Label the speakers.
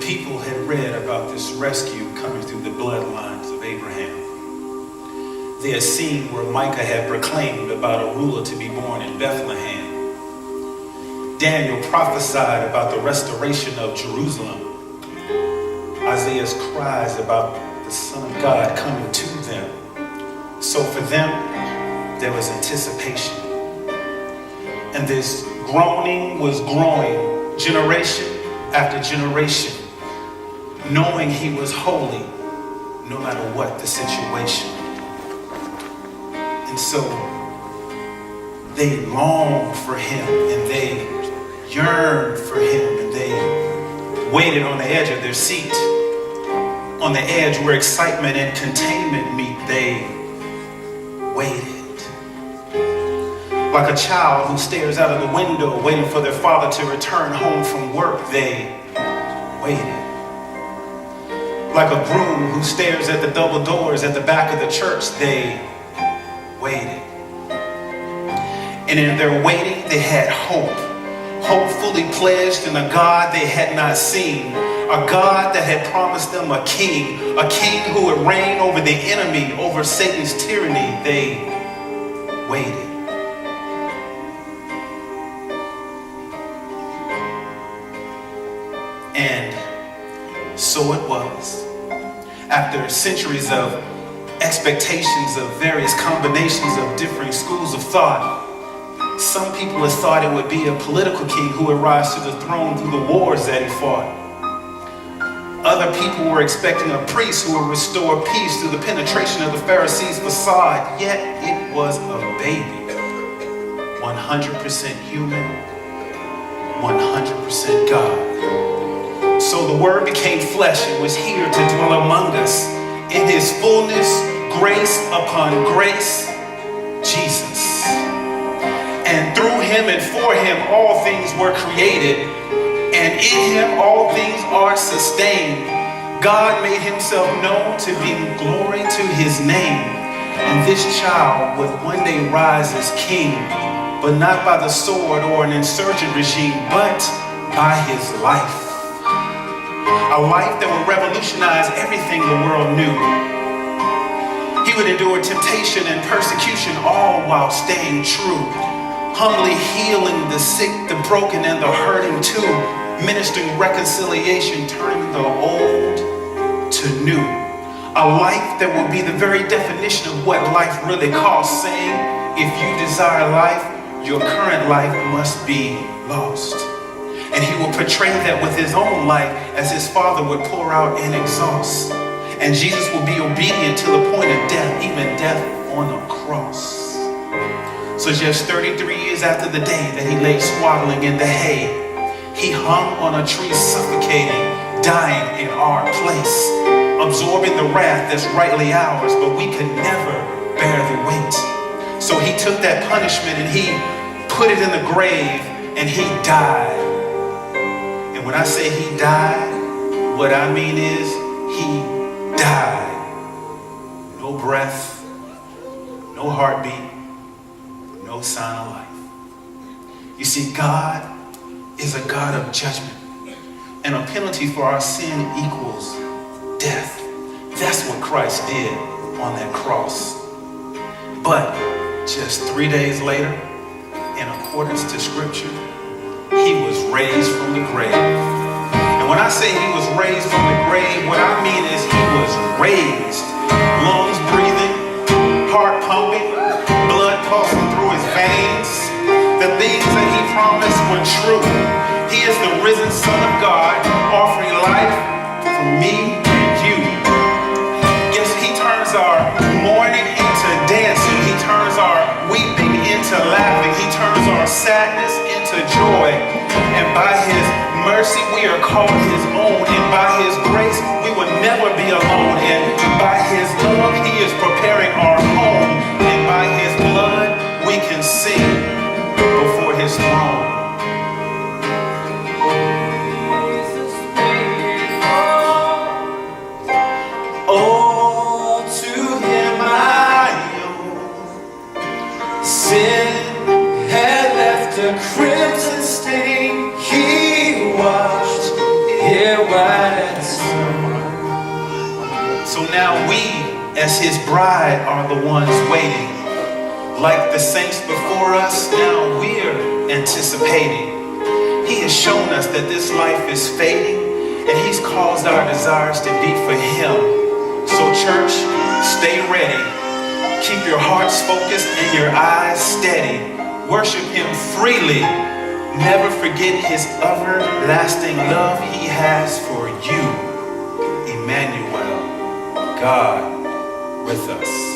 Speaker 1: people had read about this rescue coming through the bloodlines of Abraham. They had seen where Micah had proclaimed about a ruler to be born in Bethlehem. Daniel prophesied about the restoration of Jerusalem. Isaiah's cries about the Son of God coming to them. So for them, there was anticipation. And this groaning was growing generation after generation, knowing he was holy no matter what the situation. And so they longed for him, and they yearned for him, and they waited on the edge of their seat, on the edge where excitement and containment meet. They waited. Like a child who stares out of the window waiting for their father to return home from work, they waited. Like a groom who stares at the double doors at the back of the church, they waited. And in their waiting, they had hope. Hope fully pledged in a God they had not seen. A God that had promised them a king who would reign over the enemy, over Satan's tyranny. They waited. And so it was. After centuries of expectations of various combinations of different schools of thought, some people had thought it would be a political king who would rise to the throne through the wars that he fought. Other people were expecting a priest who would restore peace through the penetration of the Pharisees' facade. Yet it was a baby, 100% human, 100% God. So the Word became flesh and was here to dwell among us. In his fullness, grace upon grace, Jesus. And through him and for him, all things were created. And in him, all things are sustained. God made himself known to bring glory to his name. And this child would one day rise as king, but not by the sword or an insurgent regime, but by his life. A life that would revolutionize everything the world knew. He would endure temptation and persecution, all while staying true. Humbly healing the sick, the broken, and the hurting too. Ministering reconciliation, turning the old to new. A life that will be the very definition of what life really costs, saying, if you desire life, your current life must be lost. And he will portray that with his own life as his Father would pour out and exhaust. And Jesus will be obedient to the point of death, even death on a cross. So just 33 years after the day that he lay swaddling in the hay, he hung on a tree suffocating, dying in our place, absorbing the wrath that's rightly ours, but we could never bear the weight. So he took that punishment and he put it in the grave, and he died. And when I say he died, what I mean is he died. No breath, no heartbeat, no sign of life. You see, God is a God of judgment, and a penalty for our sin equals death. That's what Christ did on that cross. But just 3 days later, in accordance to Scripture, he was raised from the grave. And when I say he was raised from the grave, what I mean is he was raised. Lungs breathing, heart pumping, blood pulsing through his veins. The things that he promised were true. He is the risen Son of God, offering life for me and you. Yes, he turns our mourning into dancing. He turns our weeping into laughing. He turns our sadness into joy. And by his mercy we are called his own. And by his grace we will never be alone. And by his love he is preparing our home. And by his blood we can sing before his throne. Oh, to him I owe. Sin had left a crimson stain. He washed it as his bride are the ones waiting. Like the saints before us, now we're anticipating. He has shown us that this life is fading, and he's caused our desires to be for him. So church, stay ready. Keep your hearts focused and your eyes steady. Worship him freely. Never forget his everlasting love he has for you. Emmanuel, God with us.